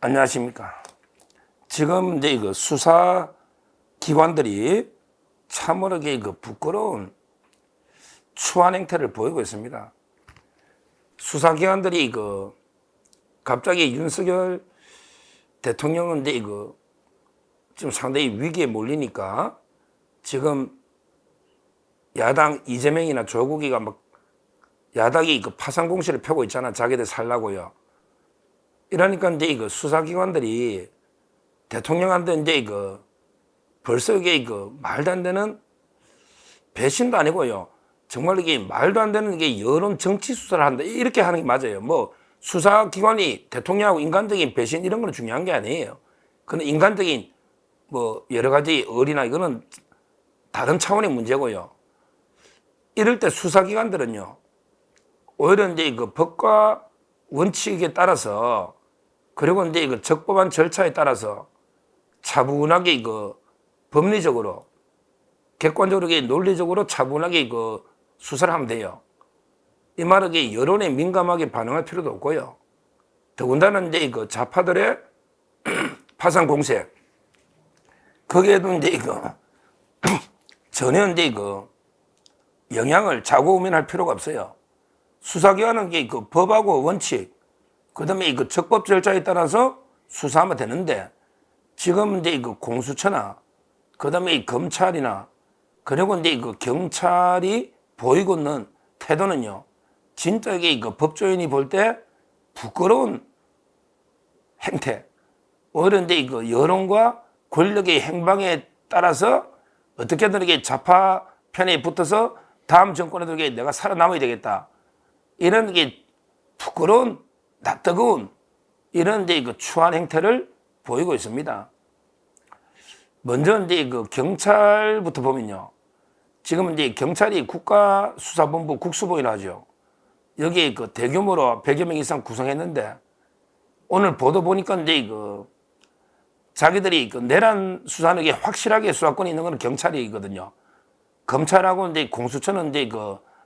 안녕하십니까. 지금 이제 그 수사 기관들이 참으로 부끄러운 추한 행태를 보이고 있습니다. 수사기관들이 갑자기 윤석열 대통령은 이제 지금 상당히 위기에 몰리니까 지금 야당 이재명이나 조국이가 막 야당이 파상 공세를 펴고 있잖아. 자기들 살라고요. 이러니까 이제 수사기관들이 대통령한테 이제 벌써 이게 말도 안 되는 배신도 아니고요. 정말 이게 말도 안 되는 게 여론 정치 수사를 한다. 이렇게 하는 게 맞아요. 뭐 수사기관이 대통령하고 인간적인 배신 이런 건 중요한 게 아니에요. 그건 인간적인 뭐 여러 가지 의리나 이거는 다른 차원의 문제고요. 이럴 때 수사기관들은요. 오히려 이제 법과 원칙에 따라서 그리고 이제 적법한 절차에 따라서 차분하게 법리적으로 객관적으로 논리적으로 차분하게 수사를 하면 돼요. 이 말은 여론에 민감하게 반응할 필요도 없고요. 더군다나 이제 좌파들의 파상 공세 거기에도 이제 전혀 이제 영향을 좌고우면할 필요가 없어요. 수사기관은 법하고 원칙, 그 다음에 적법 절차에 따라서 수사하면 되는데 지금 이제 공수처나 그 다음에 검찰이나 그리고 이제 경찰이 보이고 있는 태도는요, 진짜 이게 법조인이 볼 때 부끄러운 행태. 오히려 이제 여론과 권력의 행방에 따라서 어떻게든 이게 좌파 편에 붙어서 다음 정권에도 내가 살아남아야 되겠다. 이런 게 부끄러운, 낯뜨거운 이런 이제 추한 행태를 보이고 있습니다. 먼저 이제 경찰부터 보면요. 지금 이제 경찰이 국가수사본부 국수본이라 하죠. 여기 대규모로 100여 명 이상 구성했는데 오늘 보도 보니까 이제 자기들이 내란 수사하는 게 확실하게 수사권이 있는 건 경찰이거든요. 검찰하고 이제 공수처는 이제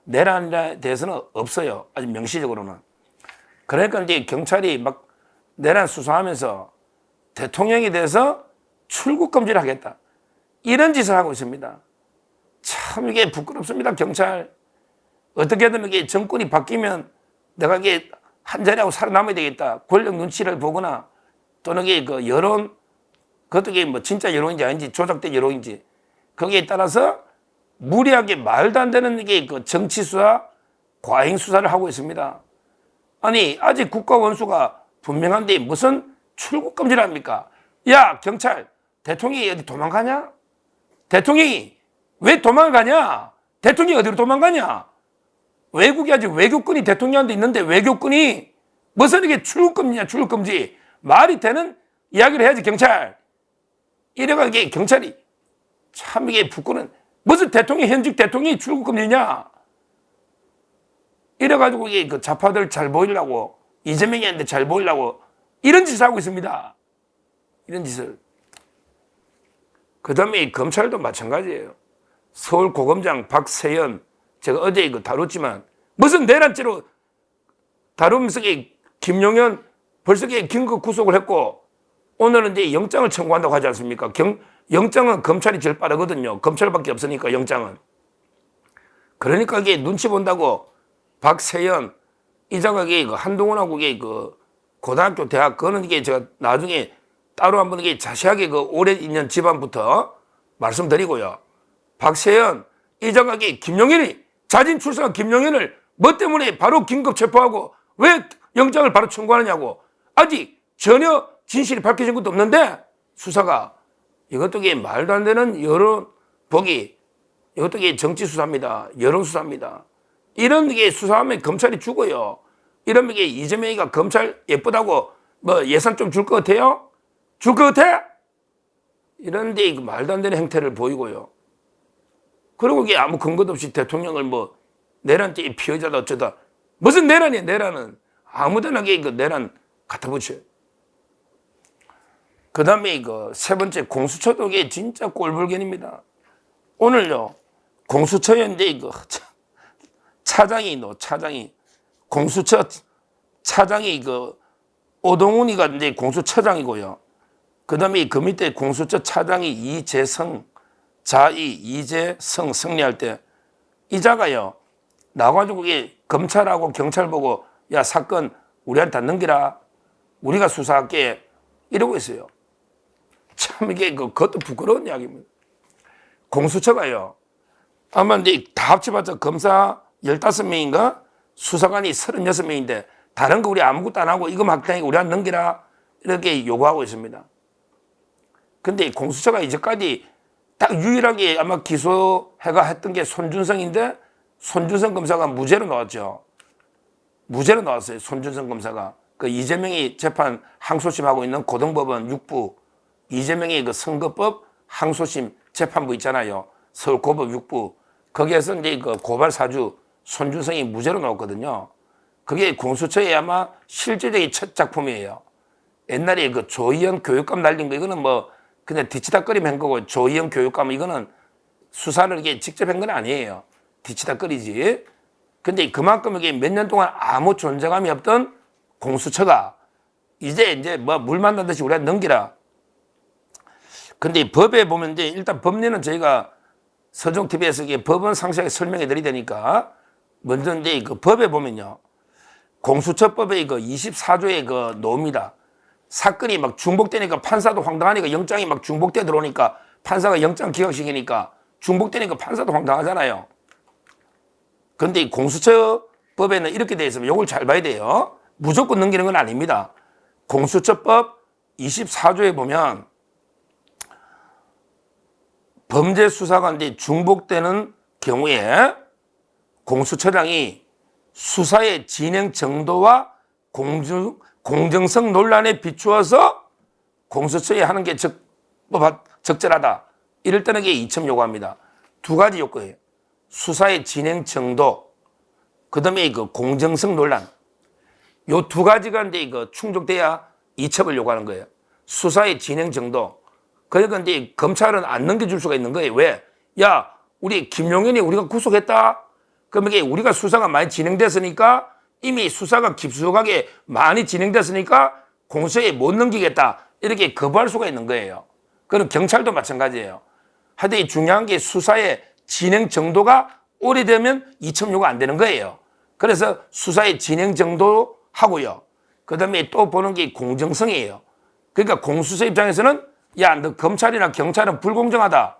내란에 대해서는 없어요. 아직 명시적으로는. 그러니까 이제 경찰이 막 내란 수사하면서 대통령에 대해서 출국 금지를 하겠다. 이런 짓을 하고 있습니다. 참 이게 부끄럽습니다. 경찰. 어떻게든 이게 정권이 바뀌면 내가 이게 한 자리하고 살아남아야 되겠다. 권력 눈치를 보거나 또는 이게 여론, 그것도 이게 뭐 진짜 여론인지 아닌지 조작된 여론인지 거기에 따라서 무리하게 말도 안 되는 이게 정치 수사, 과잉 수사를 하고 있습니다. 아니, 아직 국가 원수가 분명한데 무슨 출국 금지를 합니까? 야, 경찰, 대통령이 어디 도망가냐? 대통령이 왜 도망가냐? 대통령이 어디로 도망가냐? 외국이 아직 외교권이 대통령한테 있는데 외교권이 무슨 이게 출국 금지냐, 출국 금지. 말이 되는 이야기를 해야지, 경찰. 이래가 이게 경찰이 참 이게 부끄러운, 무슨 대통령, 현직 대통령이 출국 금지냐? 이래가지고 이게 좌파들 잘 보이려고, 이재명이한테 잘 보이려고 이런 짓을 하고 있습니다. 이런 짓을. 그 다음에 검찰도 마찬가지예요. 서울고검장 박세연, 제가 어제 다뤘지만, 무슨 내란죄로 다루면서 김용현 벌써 긴급 구속을 했고, 오늘은 이제 영장을 청구한다고 하지 않습니까? 영장은 검찰이 제일 빠르거든요. 검찰밖에 없으니까, 영장은. 그러니까 이게 눈치 본다고 박세연, 이자가 한동훈하고 고등학교, 대학, 그거는 제가 나중에 따로 한번 자세하게 오래 있는 집안부터 말씀드리고요. 박세연, 이자가 김용현이, 자진 출석한 김용현을 뭐 때문에 바로 긴급 체포하고 왜 영장을 바로 청구하느냐고. 아직 전혀 진실이 밝혀진 것도 없는데 수사가. 이것도 말도 안 되는 여론 보기. 이것도 정치 수사입니다. 여론 수사입니다. 이런 게 수사하면 검찰이 죽어요. 이러면 이재명이가 검찰 예쁘다고 뭐 예산 좀 줄 것 같아요? 줄 것 같아? 이런데 말도 안 되는 행태를 보이고요. 그리고 아무 근거도 없이 대통령을 뭐 내란죄 피해자다 어쩌다. 무슨 내란이야, 내란은. 아무데나 내란 갖다 붙여요. 그 다음에 세 번째 공수처도 진짜 꼴불견입니다. 오늘요, 공수처연대 차장이 공수처 차장이 오동훈이가 이제 공수처장이고요. 그 다음에 그 밑에 공수처 차장이 이재성, 자이, 이재성 승리할 때 이자가요. 나와가지고 이게 검찰하고 경찰 보고 야 사건 우리한테 넘기라. 우리가 수사할게. 이러고 있어요. 참 이게 그것도 부끄러운 이야기입니다. 공수처가요. 아마 이제 다 합쳐봤자 검사 15명인가 수사관이 36명인데 다른 거 우리 아무것도 안 하고 이거 막다니까 우리한테 넘기라. 이렇게 요구하고 있습니다. 근데 공수처가 이제까지 딱 유일하게 아마 기소해가 했던 게 손준성인데 손준성 검사가 무죄로 나왔죠. 무죄로 나왔어요. 손준성 검사가. 그 이재명이 재판 항소심하고 있는 고등법원 6부 이재명의 그 선거법 항소심 재판부 있잖아요. 서울고법 6부 거기에서 이제 그 고발 사주 손준성이 무죄로 나왔거든요. 그게 공수처의 아마 실질적인 첫 작품이에요. 옛날에 그 조희영 교육감 날린 거 이거는 뭐 그냥 뒤치다꺼리면 한 거고 조희영 교육감 이거는 수사를 이게 직접 한 건 아니에요. 뒤치다꺼리지. 근데 그만큼 이게 몇 년 동안 아무 존재감이 없던 공수처가 이제 뭐 물 만난 듯이 우리한테 넘기라. 근데 법에 보면 이제 일단 법리는 저희가 서종TV에서 이게 법은 상세하게 설명해 드리니까 먼저 이제 그 법에 보면요. 공수처법의 그 24조의 그 노입니다. 사건이 막 중복되니까 판사도 황당하니까 영장이 막 중복돼 들어오니까 판사가 영장 기각시키니까 중복되니까 판사도 황당하잖아요. 근데 이 공수처법에는 이렇게 되어 있으면 이걸 잘 봐야 돼요. 무조건 넘기는 건 아닙니다. 공수처법 24조에 보면 범죄 수사가 이제 중복되는 경우에 공수처장이 수사의 진행 정도와 공정성 논란에 비추어서 공수처에 하는 게 적절하다. 이럴 때는 이게 이첨 요구합니다. 두 가지 요건이에요. 수사의 진행 정도, 그 다음에 그 공정성 논란. 요 두 가지가 이제 이거 충족돼야 이첩을 요구하는 거예요. 수사의 진행 정도. 그러니까 이제 검찰은 안 넘겨줄 수가 있는 거예요. 왜? 야, 우리 김용현이 우리가 구속했다. 그럼 이게 우리가 수사가 많이 진행됐으니까 이미 수사가 깊숙하게 많이 진행됐으니까 공수처에 못 넘기겠다. 이렇게 거부할 수가 있는 거예요. 그럼 경찰도 마찬가지예요. 하여튼 중요한 게 수사의 진행 정도가 오래되면 이첩 요구 안 되는 거예요. 그래서 수사의 진행 정도 하고요. 그 다음에 또 보는 게 공정성이에요. 그러니까 공수처 입장에서는 야, 너 검찰이나 경찰은 불공정하다.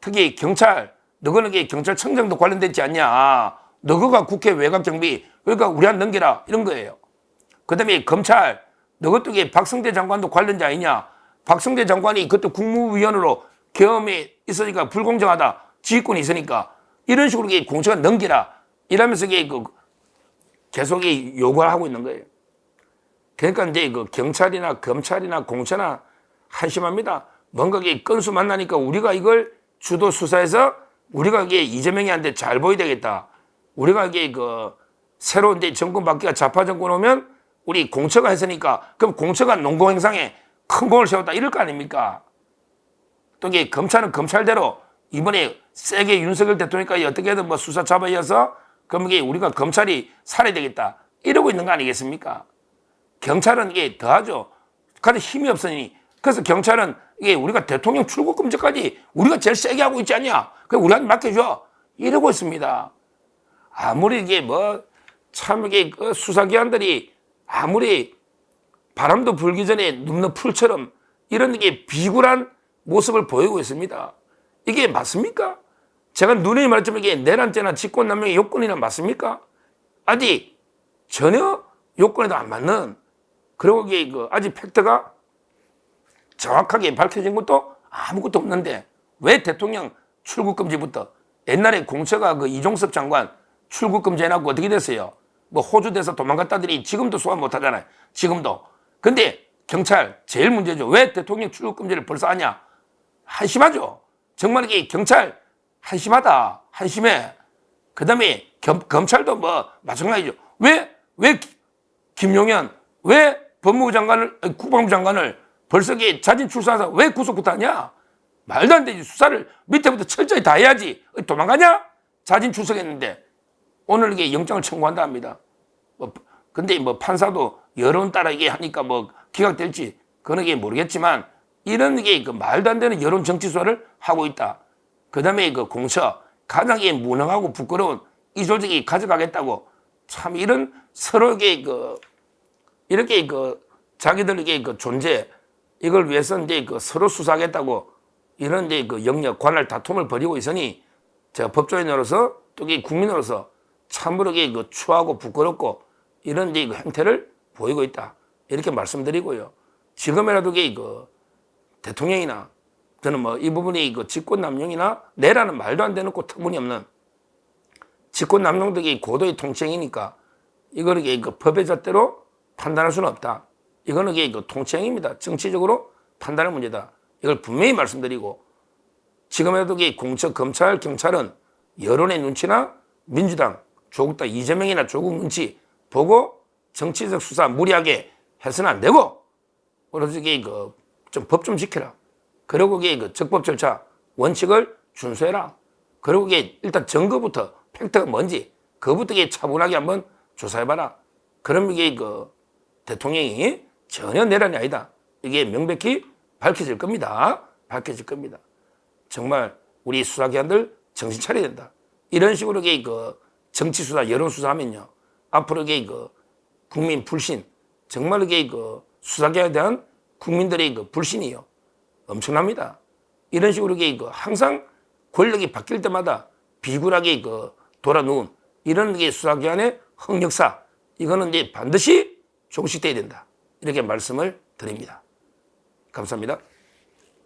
특히 경찰, 너거는 경찰청장도 관련되지 않냐. 너거가 국회 외곽경비, 그러니까 우리한테 넘기라. 이런 거예요. 그 다음에 검찰, 너것도 박성대 장관도 관련자 아니냐. 박성대 장관이 그때 국무위원으로 경험이 있으니까 불공정하다. 지휘권이 있으니까. 이런 식으로 공수처가 넘기라. 이러면서 계속 요구를 하고 있는 거예요. 그러니까 이제 경찰이나 검찰이나 공처나 한심합니다. 뭔가 건수 만나니까 우리가 이걸 주도 수사해서 우리가 이재명이한테 잘 보여야 되겠다. 우리가 새로 이제 정권 바뀌가 좌파 정권 오면 우리 공처가 했으니까 그럼 공처가 농공행상에 큰 공을 세웠다. 이럴 거 아닙니까? 또 검찰은 검찰대로 이번에 세게 윤석열 대통령까지 어떻게든 뭐 수사 잡아이어서 그럼 우리가 검찰이 살아야 되겠다. 이러고 있는 거 아니겠습니까? 경찰은 더하죠. 가장 힘이 없으니. 그래서 경찰은 우리가 대통령 출국금지까지 우리가 제일 세게 하고 있지 않냐. 그럼 우리한테 맡겨줘. 이러고 있습니다. 아무리 참 수사기관들이 아무리 바람도 불기 전에 눕는 풀처럼 이런 비굴한 모습을 보이고 있습니다. 이게 맞습니까? 제가 누누이 말했지만 내란죄나 직권남용의 요건이나 맞습니까? 아직 전혀 요건에도 안 맞는, 그리고 아직 팩트가 정확하게 밝혀진 것도 아무것도 없는데 왜 대통령 출국금지부터, 옛날에 공처가 이종섭 장관 출국금지 해놨고 어떻게 됐어요? 뭐 호주 돼서 도망갔다더니 지금도 소환 못 하잖아요. 지금도. 근데 경찰 제일 문제죠. 왜 대통령 출국금지를 벌써 하냐? 한심하죠. 정말 이게 경찰 한심하다. 한심해. 그 다음에 검찰도 마찬가지죠. 왜 김용현, 왜 법무부 장관을, 국방부 장관을 벌써 자진 출소해서 왜 구속부터 하냐? 말도 안 되지. 수사를 밑에부터 철저히 다 해야지. 도망가냐? 자진 출석했는데 오늘 영장을 청구한다 합니다. 근데 뭐 판사도 여론 따라 이게 하니까 뭐 기각될지 그런 게 모르겠지만 이런 게 그 말도 안 되는 여론 정치 수사를 하고 있다. 그 다음에 그 공처 가장 무능하고 부끄러운 이 조직이 가져가겠다고 참 이런 서로에게 이렇게 자기들에게 존재 이걸 위해서 이제 서로 수사하겠다고 이런 이제 영역 관할 다툼을 벌이고 있으니 제가 법조인으로서 또 국민으로서 참으로 추하고 부끄럽고 이런 이제 행태를 보이고 있다. 이렇게 말씀드리고요. 지금이라도 대통령이나 저는 뭐 이 부분이 직권남용이나 내라는 말도 안 되는 터무니없는 직권남용도 고도의 통치행위니까 이거를 법의 잣대로 판단할 수는 없다. 이거는 통치행위입니다. 정치적으로 판단할 문제다. 이걸 분명히 말씀드리고 지금이라도 공처, 검찰, 경찰은 여론의 눈치나 민주당, 조국 당 이재명이나 조국 눈치 보고 정치적 수사 무리하게 해서는 안 되고 그래서 좀 법 좀 지켜라. 그리고 적법 절차 원칙을 준수해라. 그리고 일단 증거부터 팩트가 뭔지 그것부터 차분하게 한번 조사해봐라. 그럼 대통령이 전혀 내란이 아니다. 이게 명백히 밝혀질 겁니다. 밝혀질 겁니다. 정말 우리 수사기관들 정신 차려야 된다. 이런 식으로 정치 수사, 여론 수사하면요. 앞으로 국민 불신, 정말 수사기관에 대한 국민들의 불신이요. 엄청납니다. 이런 식으로 항상 권력이 바뀔 때마다 비굴하게 돌아누운 이런 수사기관의 흑역사, 이거는 이제 반드시 종식돼야 된다. 이렇게 말씀을 드립니다. 감사합니다.